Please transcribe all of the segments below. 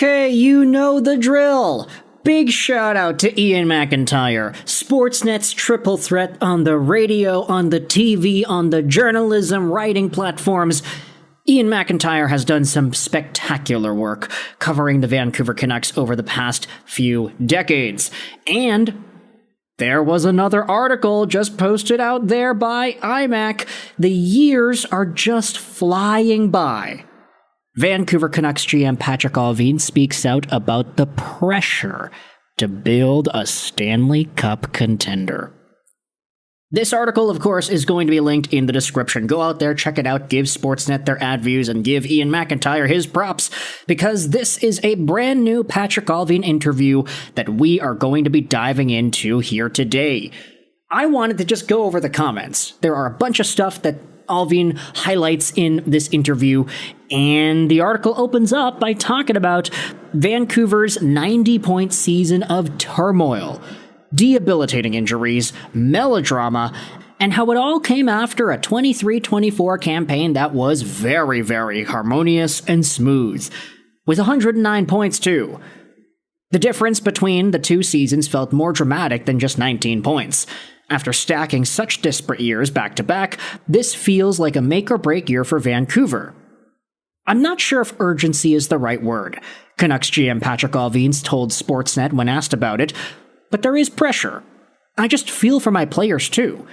Okay, you know the drill. Big shout out to Ian McIntyre, Sportsnet's triple threat on the radio, on the TV, on the journalism writing platforms. Ian McIntyre has done some spectacular work covering the Vancouver Canucks over the past few decades. And there was another article just posted out there by iMac. The years are just flying by. Vancouver Canucks GM Patrik Allvin speaks out about the pressure to build a Stanley Cup contender. This article, of course, is going to be linked in the description. Go out there, check it out, give Sportsnet their ad views, and give Ian McIntyre his props, because this is a brand new Patrik Allvin interview that we are going to be diving into here today. I wanted to just go over the comments. There are a bunch of stuff that Allvin highlights in this interview, and the article opens up by talking about Vancouver's 90-point season of turmoil, debilitating injuries, melodrama, and how it all came after a 23-24 campaign that was very, very harmonious and smooth, with 109 points too. The difference between the two seasons felt more dramatic than just 19 points. After stacking such disparate years back-to-back, this feels like a make-or-break year for Vancouver. I'm not sure if urgency is the right word, Canucks GM Patrik Allvin told Sportsnet when asked about it, but there is pressure. I just feel for my players too,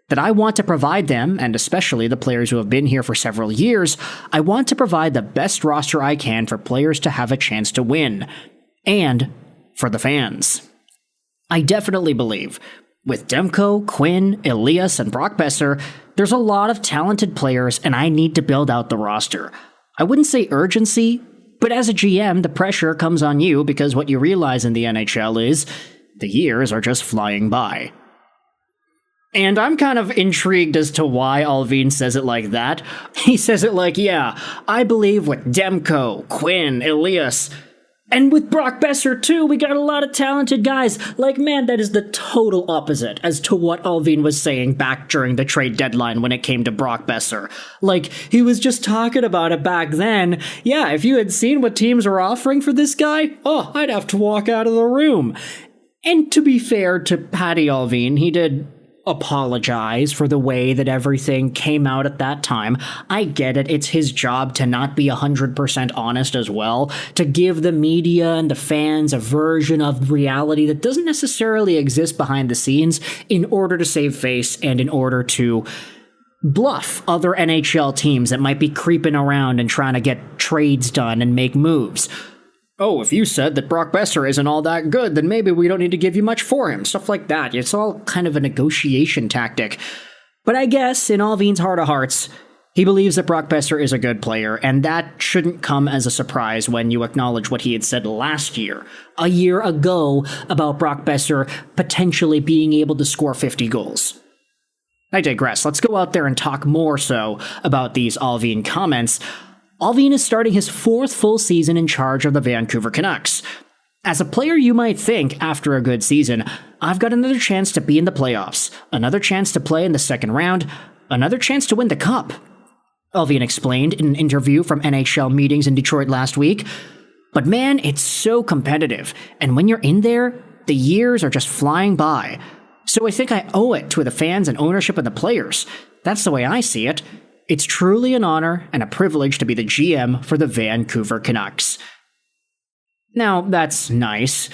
that I want to provide them, and especially the players who have been here for several years, I want to provide the best roster I can for players to have a chance to win, and for the fans. I definitely believe with Demko, Quinn, Elias, and Brock Boeser, there's a lot of talented players, and I need to build out the roster. I wouldn't say urgency, but as a GM, the pressure comes on you because what you realize in the NHL is the years are just flying by. And I'm kind of intrigued as to why Allvin says it like that. He says it like, yeah, I believe with Demko, Quinn, Elias, and with Brock Boeser, too, we got a lot of talented guys. Like, man, that is the total opposite as to what Allvin was saying back during the trade deadline when it came to Brock Boeser. Like, he was just talking about it back then. Yeah, if you had seen what teams were offering for this guy, oh, I'd have to walk out of the room. And to be fair to Patty Allvin, he did apologize for the way that everything came out at that time. I get it. It's his job to not be 100% honest as well, to give the media and the fans a version of reality that doesn't necessarily exist behind the scenes in order to save face and in order to bluff other NHL teams that might be creeping around and trying to get trades done and make moves. Oh, if you said that Brock Boeser isn't all that good, then maybe we don't need to give you much for him. Stuff like that. It's all kind of a negotiation tactic. But I guess, in Allvin's heart of hearts, he believes that Brock Boeser is a good player, and that shouldn't come as a surprise when you acknowledge what he had said last year, a year ago, about Brock Boeser potentially being able to score 50 goals. I digress. Let's go out there and talk more so about these Allvin comments. Allvin is starting his fourth full season in charge of the Vancouver Canucks. As a player, you might think, after a good season, I've got another chance to be in the playoffs, another chance to play in the second round, another chance to win the cup. Allvin explained in an interview from NHL meetings in Detroit last week. But man, it's so competitive, and when you're in there, the years are just flying by. So I think I owe it to the fans and ownership and the players. That's the way I see it. It's truly an honor and a privilege to be the GM for the Vancouver Canucks. Now, that's nice.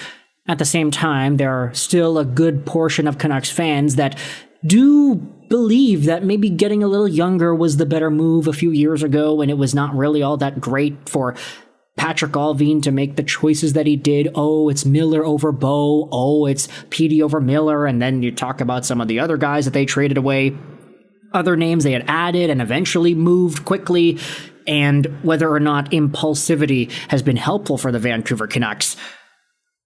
At the same time, there are still a good portion of Canucks fans that do believe that maybe getting a little younger was the better move a few years ago, and it was not really all that great for Patrik Allvin to make the choices that he did. Oh, it's Miller over Bo. Oh, it's Petey over Miller. And then you talk about some of the other guys that they traded away, other names they had added and eventually moved quickly, and whether or not impulsivity has been helpful for the Vancouver Canucks.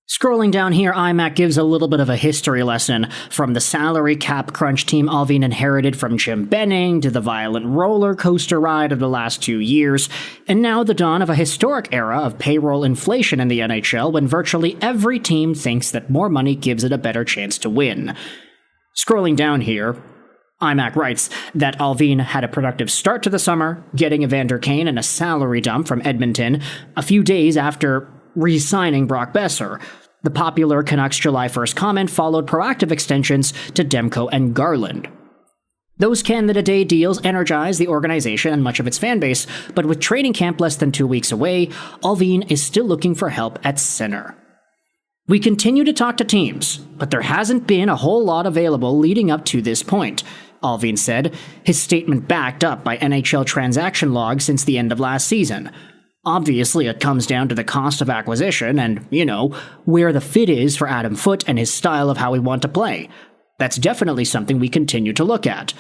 Scrolling down here, iMac gives a little bit of a history lesson from the salary cap crunch team Allvin inherited from Jim Benning to the violent roller coaster ride of the last 2 years, and now the dawn of a historic era of payroll inflation in the NHL when virtually every team thinks that more money gives it a better chance to win. Scrolling down here, iMac writes that Allvin had a productive start to the summer, getting Evander Kane and a salary dump from Edmonton a few days after re-signing Brock Boeser. The popular Canucks July 1st comment followed proactive extensions to Demko and Garland. Those Canada-Day deals energized the organization and much of its fanbase, but with training camp less than 2 weeks away, Allvin is still looking for help at center. We continue to talk to teams, but there hasn't been a whole lot available leading up to this point, Allvin said, his statement backed up by NHL transaction logs since the end of last season. Obviously, it comes down to the cost of acquisition and, where the fit is for Adam Foote and his style of how we want to play. That's definitely something we continue to look at.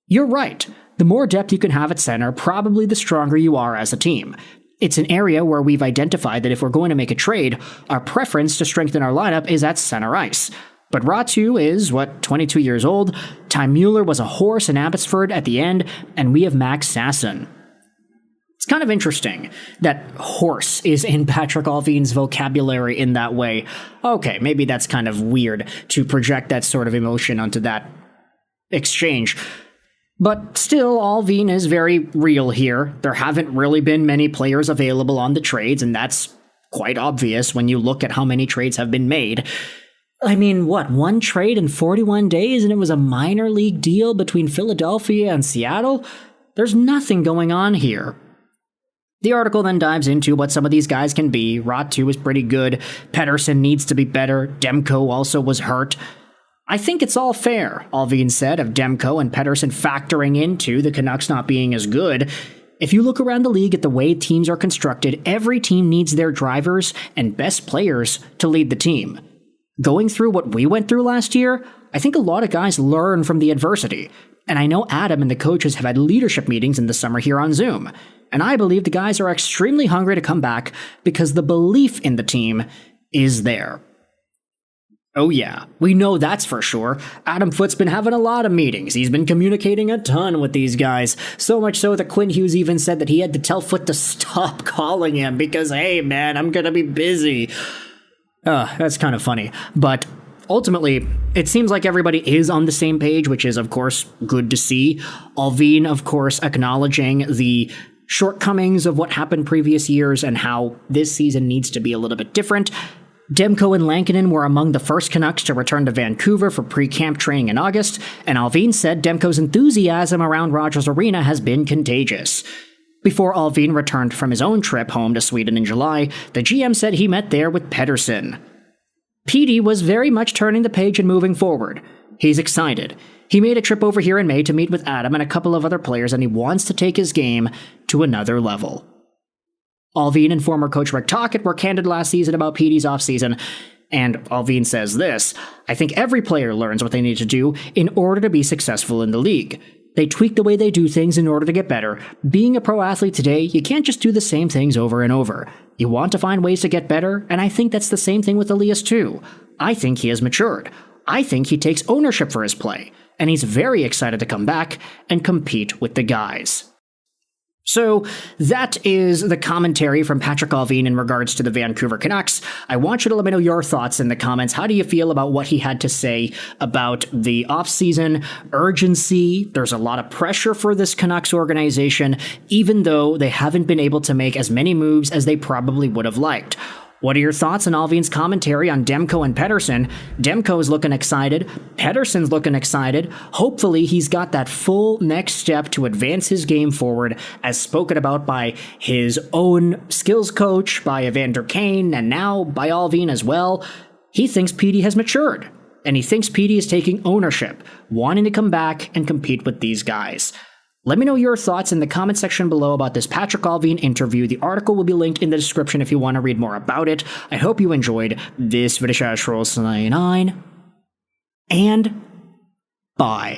You're right. The more depth you can have at center, probably the stronger you are as a team. It's an area where we've identified that if we're going to make a trade, our preference to strengthen our lineup is at center ice. But Ratu is, 22 years old, Ty Mueller was a horse in Abbotsford at the end, and we have Max Sasson. It's kind of interesting that horse is in Patrik Allvin's vocabulary in that way. Okay, maybe that's kind of weird to project that sort of emotion onto that exchange. But still, Allvin is very real here. There haven't really been many players available on the trades, and that's quite obvious when you look at how many trades have been made. I mean, one trade in 41 days, and it was a minor league deal between Philadelphia and Seattle? There's nothing going on here. The article then dives into what some of these guys can be. Ratu is pretty good. Pettersson needs to be better. Demko also was hurt. I think it's all fair, Allvin said, of Demko and Pettersson factoring into the Canucks not being as good. If you look around the league at the way teams are constructed, every team needs their drivers and best players to lead the team. Going through what we went through last year, I think a lot of guys learn from the adversity. And I know Adam and the coaches have had leadership meetings in the summer here on Zoom. And I believe the guys are extremely hungry to come back because the belief in the team is there. Oh yeah, we know that's for sure. Adam Foote's been having a lot of meetings. He's been communicating a ton with these guys. So much so that Quinn Hughes even said that he had to tell Foote to stop calling him because, hey man, I'm gonna be busy. That's kind of funny. But ultimately, it seems like everybody is on the same page, which is, of course, good to see. Allvin, of course, acknowledging the shortcomings of what happened previous years and how this season needs to be a little bit different. Demko and Lankinen were among the first Canucks to return to Vancouver for pre-camp training in August, and Allvin said Demko's enthusiasm around Rogers Arena has been contagious. Before Allvin returned from his own trip home to Sweden in July, the GM said he met there with Pettersson. Petey was very much turning the page and moving forward. He's excited. He made a trip over here in May to meet with Adam and a couple of other players, and he wants to take his game to another level. Allvin and former coach Rick Tocchet were candid last season about Petey's offseason, and Allvin says this: I think every player learns what they need to do in order to be successful in the league. They tweak the way they do things in order to get better. Being a pro athlete today, you can't just do the same things over and over. You want to find ways to get better, and I think that's the same thing with Elias too. I think he has matured. I think he takes ownership for his play, and he's very excited to come back and compete with the guys. So that is the commentary from Patrik Allvin in regards to the Vancouver Canucks. I want you to let me know your thoughts in the comments. How do you feel about what he had to say about the offseason urgency? There's a lot of pressure for this Canucks organization, even though they haven't been able to make as many moves as they probably would have liked. What are your thoughts on Allvin's commentary on Demko and Pettersson? Demko's looking excited. Pettersson's looking excited. Hopefully he's got that full next step to advance his game forward, as spoken about by his own skills coach, by Evander Kane, and now by Allvin as well. He thinks Petey has matured, and he thinks Petey is taking ownership, wanting to come back and compete with these guys. Let me know your thoughts in the comment section below about this Patrik Allvin interview. The article will be linked in the description if you want to read more about it. I hope you enjoyed this video. And bye.